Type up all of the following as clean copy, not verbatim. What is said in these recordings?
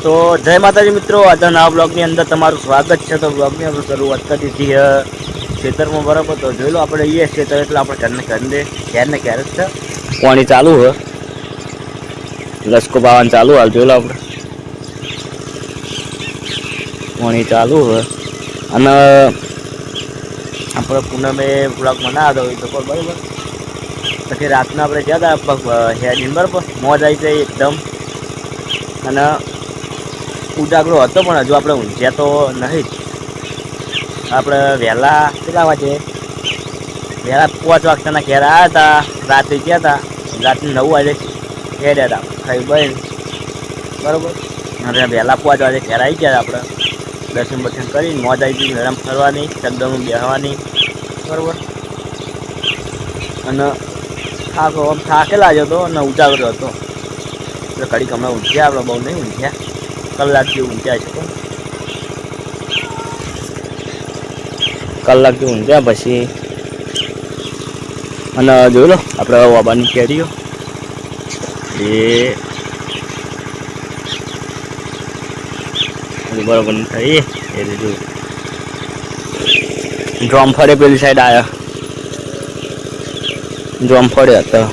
તો જય માતાજી મિત્રો, આજના નવા બ્લોગની અંદર તમારું સ્વાગત છે। તો બ્લોગની આપણે શરૂઆત કરી હતી ખેતરમાં, બરાબર। તો જોઈ લો આપણે અહીંયા ખેતર એટલે આપણે ઘરને ઘેર જ છે। પાણી ચાલુ હ, લસકો પાવાનું ચાલુ હાલ જોઈ લો આપણે પાણી ચાલુ હ। અને આપણે પૂનમે બ્લોગ બનાવ્યો હતો તો બરાબર, પછી રાતના આપણે ગયા હતા હેડીને, બરાબર। મોજ આવી જાય એકદમ, અને ઉજાગરો હતો પણ હજુ આપણે ઊંઝ્યા તો નહીં જ। આપણે વહેલા કેટલા વાગે, વહેલા 5 વાગતાના ઘેર આવ્યા હતા। રાતે ગયા હતા, રાત્રે 9 વાગે હેડ્યા હતા ખાઈ બહીને, બરાબર। અને વહેલા 5 વાગે ઘેર આવી ગયા આપણે, દર્શન બર્શન કરીને મોજ આવી ગઈ, ગરમ ફરવાની, ચકડોળમાં બેસવાની, બરાબર। અને થાકેલા જ હતો અને ઉજાગરો હતો એટલે ઘડીક હમણાં ઊંઝ્યા, આપણે બહુ નહીં ઊંઝ્યા, કલાક જેવું ઊંઝ્યા છે, કલાક જેવું ઊંઝ્યા પછી। અને જોઈ લો આપણે વાબાની કેરીઓ એ બરાબર થઈ એ જો ડ્રોમ ફળે પેલી સાઈડ આવ્યા, ડ્રોમ ફળે હતા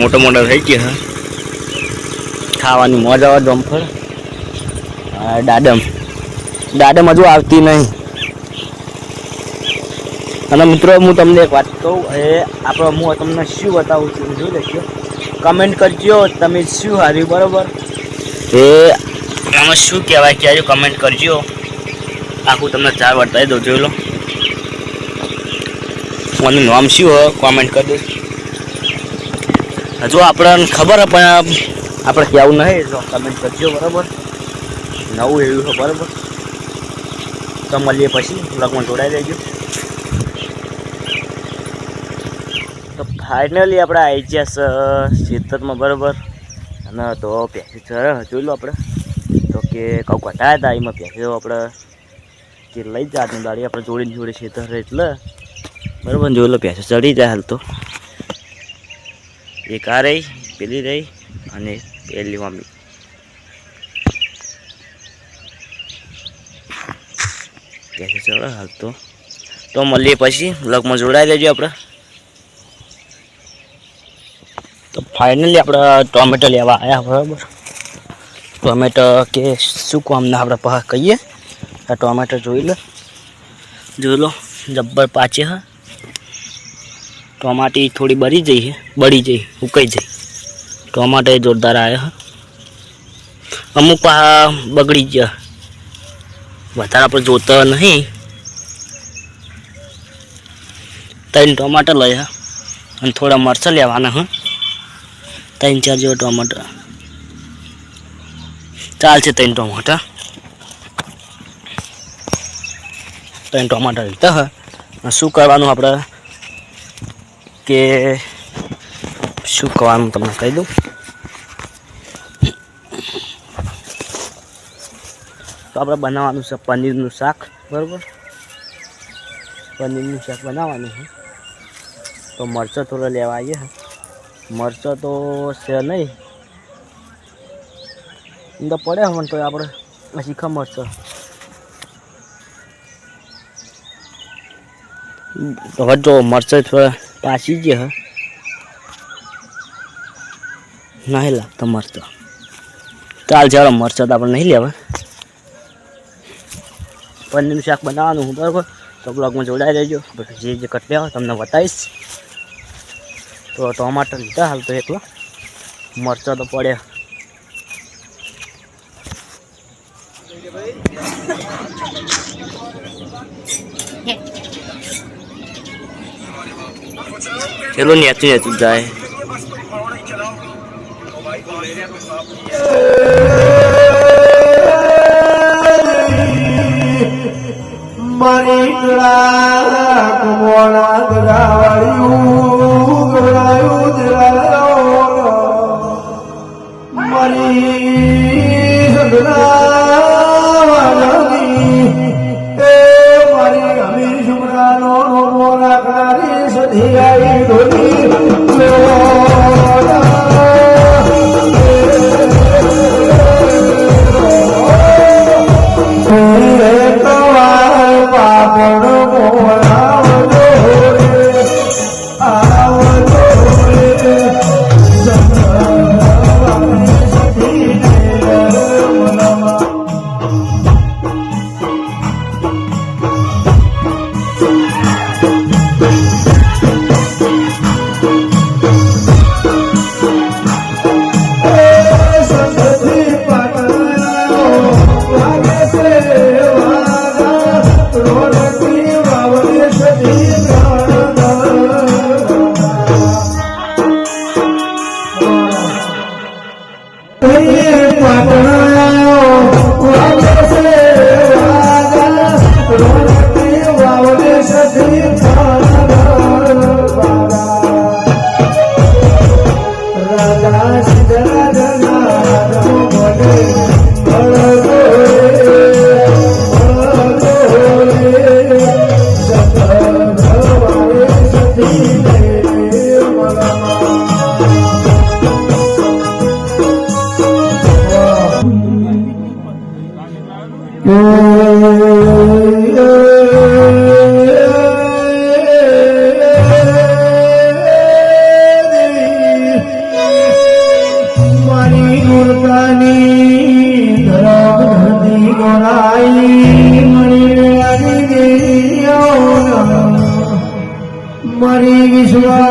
મોટો મોટો થઈ ગયા, ખાવાની મોજ આવે ડ્રોમફળ। દાડમ હજુ આવતી નહીં। અને મિત્રો હું તમને એક વાત કહું, હું તમને શું બતાવું છું, જોઈ લેજો, કમેન્ટ કરજો તમે શું હાર્યું, બરાબર। આમાં શું કહેવાય કહેજો, કમેન્ટ કરજો, આખું તમને ચાર બતાવી દઉં, જોઈ લો મને નામ શું હોય કોમેન્ટ કરી દો। હજુ આપણને ખબર હે પણ આપણે કહેવું નહીં, તો કમેન્ટ કરજો, બરાબર। નવું એવું છે, બરાબર। તો મળીએ પછી બ્લોગમાં જોડાઈ દેજો। તો ફાઇનલી આપણે આવી ગયા ખેતરમાં, બરાબર। અને તો પેસી ચરે જોઈ લો આપણે, તો કે કહું કટાયા હતા એમાં પેસીઓ આપણે કે લઈ જ આજની દાડી આપણે જોડીને જોડે ખેતર એટલે, બરાબર। જોઈ લો પેસી ચડી જાય હાલ તો, એક આ રહી, પેલી રહી અને પેલી મમ્મી, પેસી ચડે હાલ તો મળીએ પછી બ્લોગમાં જોડાઈ દેજો આપણે। તો ફાઇનલી આપણે ટોમેટો લેવા આવ્યા, બરાબર। ટોમેટો કે શું કામના આપણે પા કહીએ, આ ટોમેટો જોઈ જોઈ લો જબ્બર પાચે હા, ટોમાટી થોડી બળી જઈ ઉકાઈ જઈ, ટોમાટો જોરદાર આવ્યા, અમુક પા બગડી ગયા, વધારે આપણે જોતા નહીં। 3 ટોમાટો લઈ અને થોડા મરચાં લેવાના, 3-4 જેવા ટોમાટો ચાલશે। 3 ટોમાટા લીધા હા। શું કરવાનું આપણે કે શું કરવાનું તમને કહી દઉં, તો આપણે બનાવવાનું છે પનીરનું શાક, બરાબર। પનીરનું શાક બનાવવાનું છે, તો મરચાં થોડા લેવા આવીએ। મરચાં તો છે નહીં, એમ તો પડે પણ તો આપણે શીખા મરચાં તો જો મરચાં થોડા પાછી ગયા નહીં લાગતા મરચાં, ચાલ ચાલો મરચાં તો આપણે નહીં લેવા। પનીરનું શાક બનાવવાનું હું, બરાબર। તો બ્લોગમાં જોડાઈ રહેજો, જે કટલે આવે તમને બતાવીશ। તો ટમાટર લીધા હાલ તો એકલો, મરચાં તો પડ્યા, ચલો નેચું જાય। મારી ગળા કમોણા ગળાવાળ્યું ગળાયું મારી ગળાવાળી મારી અમીર શુમરાનો મોરા કારી સધી આવી ઢોલી મારી ગુરતાની ધરમ ધરતી ગોરાઈ મારી વિશ્વા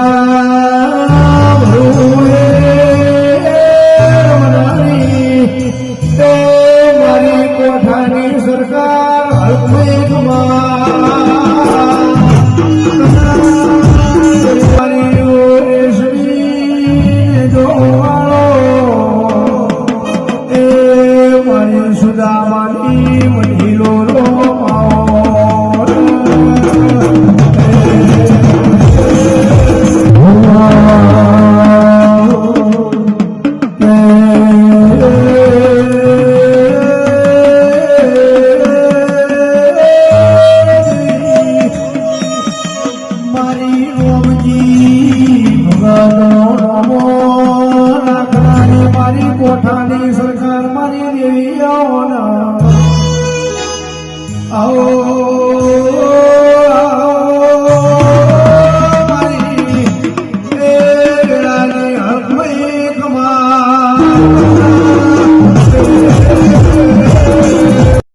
મારી કોઠાની સરકાર મારી ઓરેશની જોવાળો એ મારી સુદામાની મઢીલો મારી ઓમજી ભગવાન મારી કોઠાની સરકાર મારી દેવી આવો